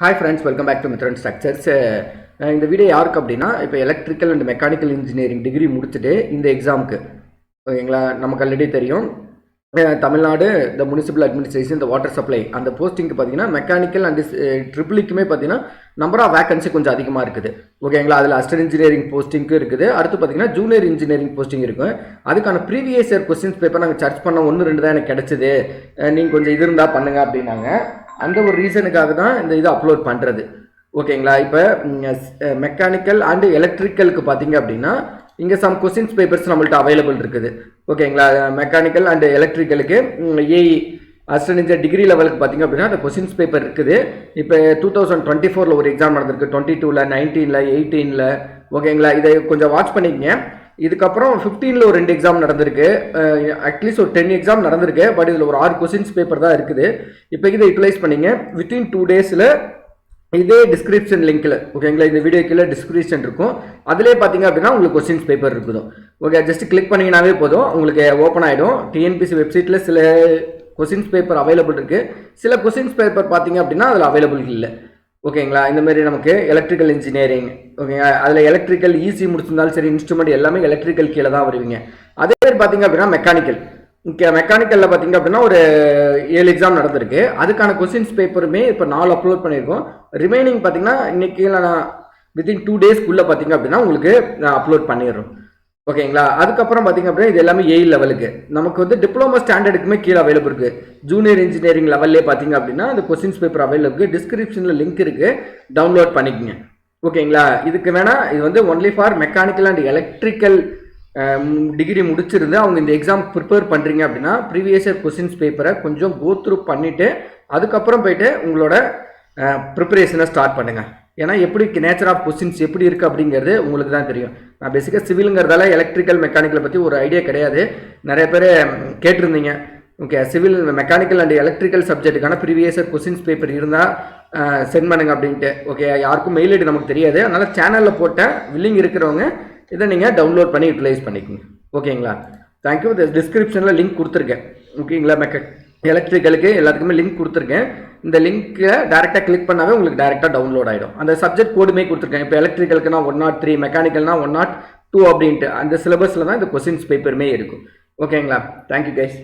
Hi friends, welcome back to Mithran Structures. இந்த video யாருக்கு அப்படின்னா இப்போ electrical and mechanical engineering degree முடிச்சுட்டு இந்த எக்ஸாமுக்கு ஓகேங்களா நமக்கு ஆல்ரெடி தெரியும் தமிழ்நாடு இந்த முனிசிபல் அட்மினிஸ்ட்ரேஷன் இந்த வாட்டர் சப்ளை அந்த போஸ்டிங்க்கு பார்த்தீங்கன்னா மெக்கானிக்கல் அண்ட் ட்ரிபிளிக்குமே பார்த்தீங்கன்னா நம்பர் ஆஃப் வேகன்சி கொஞ்சம் அதிகமாக இருக்குது ஓகேங்களா. அதில் அசிஸ்டன்ட் இன்ஜினியரிங் போஸ்டிங்க்கு இருக்குது. அடுத்து பார்த்தீங்கன்னா ஜூனியர் இன்ஜினியரிங் போஸ்டிங் இருக்கும். அதுக்கான ப்ரீவியஸ் இயர் கொஸ்டின்ஸ் பேப்பர் நாங்கள் சர்ச் பண்ண 1-2 தான் எனக்கு கிடச்சிது, நீங்கள் கொஞ்சம் இது இருந்தால் பண்ணுங்க அப்படின்னாங்க. அந்த ஒரு ரீசனுக்காக தான் இந்த இதை அப்லோட் பண்ணுறது ஓகேங்களா. இப்போ மெக்கானிக்கல் அண்டு எலக்ட்ரிக்கலுக்கு பார்த்தீங்க அப்படின்னா இங்கே சம் கொஸ்டின்ஸ் பேப்பர்ஸ் நம்மள்ட்ட அவைலபிள் இருக்குது ஓகேங்களா. மெக்கானிக்கல் அண்டு எலக்ட்ரிக்கலுக்கு ஏஇ அசிஸ்டன்ட் இன்ஜினியர் டிகிரி லெவலுக்கு பார்த்தீங்க அப்படின்னா அந்த கொஸ்டின்ஸ் பேப்பர் இருக்குது. இப்போ 2024 ஒரு எக்ஸாம் நடந்திருக்கு, 22, 19, 18 ஓகேங்களா. இதை கொஞ்சம் வாட்ச் பண்ணிக்கங்க. இதுக்கப்புறம் 15 ஒரு 2 எக்ஸாம் நடந்திருக்கு, அட்லீஸ்ட் ஒரு 10 எக்ஸாம் நடந்திருக்கு. பட் இதில் ஒரு 6 கொஸ்டின்ஸ் பேப்பர் தான் இருக்குது. இப்போ இதை யூட்டிலைஸ் பண்ணிங்க. வித்தின் 2 டேஸில் இதே டிஸ்கிரிப்ஷன் லிங்க்கில் ஓகேங்களா, இந்த வீடியோ கீழே டிஸ்கிரிப்ஷன் இருக்கும். அதிலே பார்த்தீங்க அப்படின்னா உங்களுக்கு கொஸ்டின்ஸ் பேப்பர் இருக்குது ஓகே. ஜஸ்ட் கிளிக் பண்ணிங்கனாவே போதும், உங்களுக்கு ஓப்பன் ஆகிடும். டிஎன்பிசி வெப்சைட்டில் சில கொஸ்டின்ஸ் பேப்பர் அவைலபிள் இருக்குது, சில கொஸ்டின்ஸ் பேப்பர் பார்த்தீங்க அப்படின்னா அதில் அவைலபிள் இல்லை ஓகேங்களா. இந்த மாதிரி நமக்கு எலக்ட்ரிக்கல் இன்ஜினியரிங் ஓகேங்களா, அதில் எலக்ட்ரிக்கல் ஈஸி முடிச்சிருந்தாலும் சரி, இன்ஸ்ட்ருமெண்ட் எல்லாமே எலக்ட்ரிக்கல் கீழே தான் வருவீங்க. அதே மாதிரி பார்த்தீங்க அப்படின்னா மெக்கானிக்கல் மெக்கானிக்கலில் பார்த்தீங்க அப்படின்னா ஒரு 7 எக்ஸாம் நடந்திருக்கு. அதுக்கான கொஸ்டின்ஸ் பேப்பருமே இப்போ 4 அப்லோட் பண்ணியிருக்கோம். ரிமைனிங் பார்த்தீங்கன்னா இன்னைக்கு நான் வித்தின் 2 டேஸ்க்குள்ளே பார்த்தீங்க அப்படின்னா உங்களுக்கு நான் அப்லோட் பண்ணிடுறோம் ஓகேங்களா. அதுக்கப்புறம் பார்த்தீங்க அப்படின்னா இது எல்லாமே ஏஇ லெவலுக்கு நமக்கு வந்து டிப்ளமோ ஸ்டாண்டர்டுக்குமே கீழே அவைலபிள் இருக்குது. ஜூனியர் இன்ஜினியரிங் லெவல்லே பார்த்தீங்க அப்படின்னா அந்த கொஸ்டின்ஸ் பேப்பர் அவைலபிள், டிஸ்கிரிப்ஷனில் லிங்க் இருக்குது, டவுன்லோட் பண்ணிக்கோங்க ஓகேங்களா. இதுக்கு வேணால் இது வந்து only for mechanical and electrical degree முடிச்சிருந்து அவங்க இந்த எக்ஸாம் ப்ரிப்பேர் பண்ணுறீங்க அப்படின்னா ப்ரீவியஸ் இயர் கொஸ்டின்ஸ் பேப்பரை கொஞ்சம் கோ த்ரூ பண்ணிவிட்டு அதுக்கப்புறம் போயிட்டு உங்களோட ப்ரிப்பரேஷனை ஸ்டார்ட் பண்ணுங்கள். ஏன்னா எப்படி நேச்சர் ஆஃப் கொஸ்டின்ஸ் எப்படி இருக்குது அப்படிங்கிறது உங்களுக்கு தான் தெரியும். நான் பேசிக்காக சிவிலுங்கிறதால எலக்ட்ரிக்கல் மெக்கானிக்கலை பற்றி ஒரு ஐடியா கிடையாது. நிறைய பேர் கேட்டிருந்தீங்க okay, civil mechanical and electrical சப்ஜெக்ட்டுக்கான ப்ரீவியஸ் இயர் கொஸ்டின்ஸ் பேப்பர் இருந்தால் சென்ட் பண்ணுங்க அப்படின்ட்டு ஓகே. யாருக்கும் மெயில் ஐடி நமக்கு தெரியாது, அதனால் சேனலில் போட்ட வில்லிங் இருக்கிறவங்க இதை நீங்கள் டவுன்லோட் பண்ணி யூட்டிலைஸ் பண்ணிக்கோங்க ஓகேங்களா. தேங்க்யூ. டிஸ்கிரிப்ஷனில் லிங்க் கொடுத்துருக்கேன் ஓகேங்களா. எலக்ட்ரிக்கலுக்கு எல்லாத்துக்குமே லிங்க் கொடுத்துருக்கேன். இந்த லிங்க்கை டேரெக்டாக கிளிக் பண்ணாவே உங்களுக்கு டேரெக்டாக டவுன்லோட் ஆகிடும். அந்த சப்ஜெக்ட் கோடுமே கொடுத்துருக்கேன். இப்போ எலக்ட்ரிக்கலுக்குனா 103, மெக்கானிக்கல்னா 102 அப்படின்ட்டு அந்த சிலபஸில் தான் இந்த கொஸ்டின்ஸ் பேப்பருமே இருக்கும் ஓகேங்களா. Thank you guys.